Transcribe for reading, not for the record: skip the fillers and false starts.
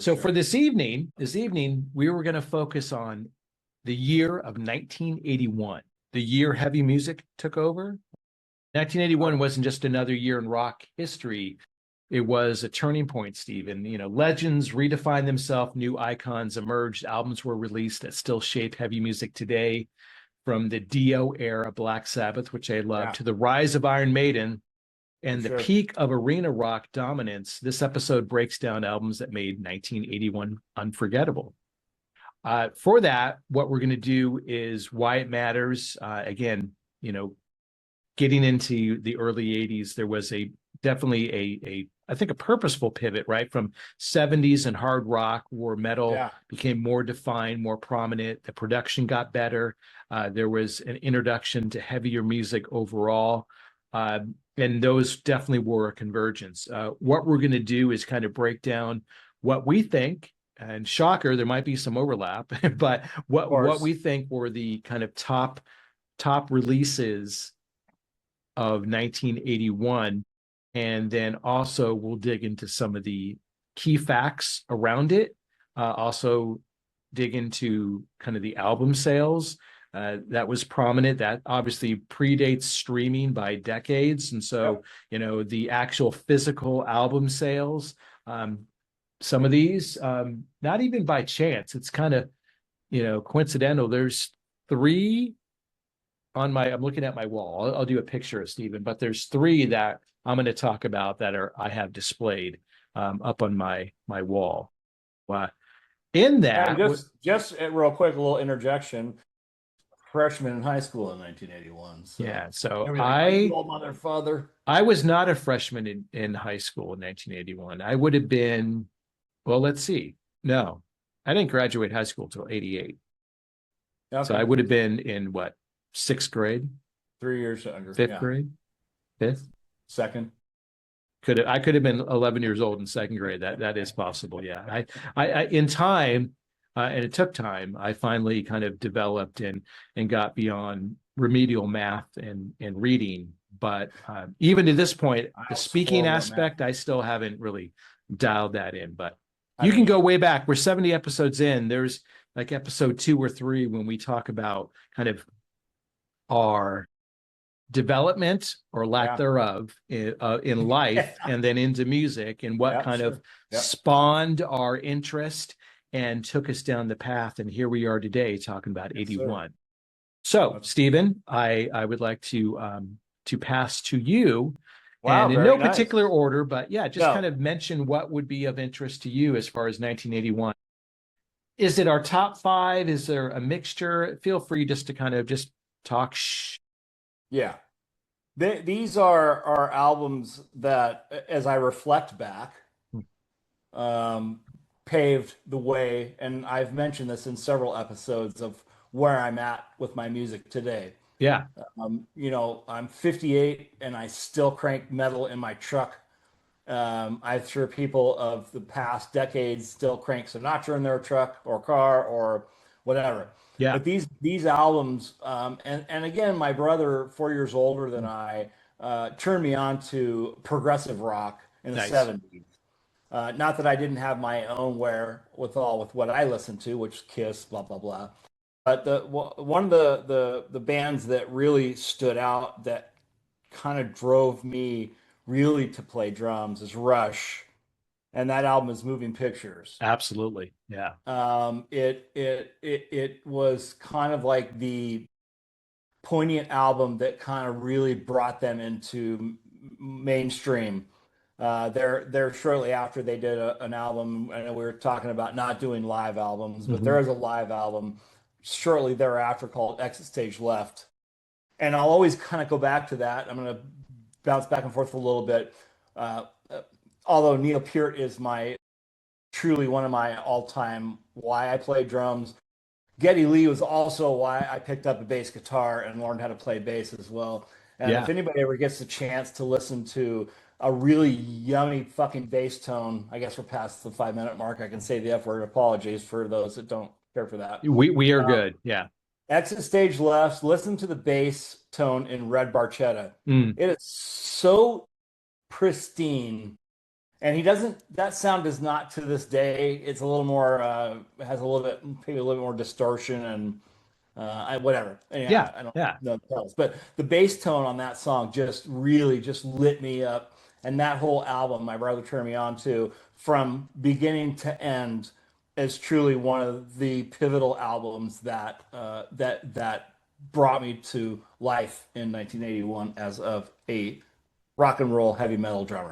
So for this evening, we were going to focus on the year of 1981, the year heavy music took over. 1981 wasn't just another year in rock history. It was a turning point, Stephen. Legends redefined themselves, new icons emerged, albums were released that still shape heavy music today, from the Dio-era Black Sabbath, which I love, to the rise of Iron Maiden and the peak of arena rock dominance. This episode breaks down albums that made 1981 unforgettable. For that, what we're going to do is why it matters. Again, getting into the early 80s, there was definitely I think a purposeful pivot, right? From 70s and hard rock, where metal became more defined, more prominent. The production got better. There was an introduction to heavier music overall. And those definitely were a convergence. What we're going to do is kind of break down what we think, and shocker, there might be some overlap, but what we think were the kind of top releases of 1981. And then also we'll dig into some of the key facts around it. Also dig into kind of the album sales. That was prominent. That obviously predates streaming by decades. And so, the actual physical album sales, some of these, not even by chance, it's kind of, coincidental. There's three I'm looking at my wall. I'll do a picture of Stephen, but there's three that I'm going to talk about that I have displayed up on my wall. In that, and just real quick, a little interjection. Freshman in high school in 1981. So so old mother, father. I was not a freshman in high school in 1981. I would have been, well, let's see. No, I didn't graduate high school until 88. Okay. So I would have been in what, sixth grade? 3 years younger. Fifth grade? Fifth? Second. I could have been 11 years old in second grade. That is possible. Yeah. I in time, and it took time, I finally kind of developed and got beyond remedial math and reading. But even to this point, the speaking aspect, I still haven't really dialed that in. But you can go way back. We're 70 episodes in. There's like episode 2 or 3 when we talk about kind of our development or lack thereof in life and then into music, and what kind of spawned our interest and took us down the path. And here we are today talking about 81. So Stephen, I would like to pass to you. And in no particular order, but kind of mention what would be of interest to you as far as 1981. Is it our top 5? Is there a mixture? Feel free just to kind of just talk. These are albums that, as I reflect back, paved the way, and I've mentioned this in several episodes of where I'm at with my music today. I'm 58 and I still crank metal in my truck. I'm sure people of the past decades still crank Sinatra in their truck or car or whatever. But these albums, and again, my brother, 4 years older than I, turned me on to progressive rock in the 70s. Not that I didn't have my own wherewithal with what I listened to, which Kiss, blah blah blah. But one of the bands that really stood out, that kind of drove me really to play drums, is Rush. And that album is Moving Pictures. Absolutely. Yeah. It was kind of like the poignant album that kind of really brought them into mainstream. They're shortly after they did an album. I know we were talking about not doing live albums, but there is a live album shortly thereafter called Exit Stage Left. And I'll always kind of go back to that. I'm going to bounce back and forth a little bit. Although Neil Peart is truly one of my all-time why I play drums. Geddy Lee was also why I picked up a bass guitar and learned how to play bass as well. And if anybody ever gets the chance to listen to a really yummy fucking bass tone, I guess we're past the 5-minute mark. I can say the F word. Apologies for those that don't care for that. We are good. Yeah. Exit Stage Left. Listen to the bass tone in Red Barchetta. It is so pristine And he doesn't. That sound does not to this day. It's a little more has a little bit, maybe a little bit more distortion and whatever. Yeah, I don't yeah. know the details, but the bass tone on that song just really just lit me up. And that whole album, My Brother Turned Me On to, from beginning to end, is truly one of the pivotal albums that brought me to life in 1981 as of a rock and roll heavy metal drummer.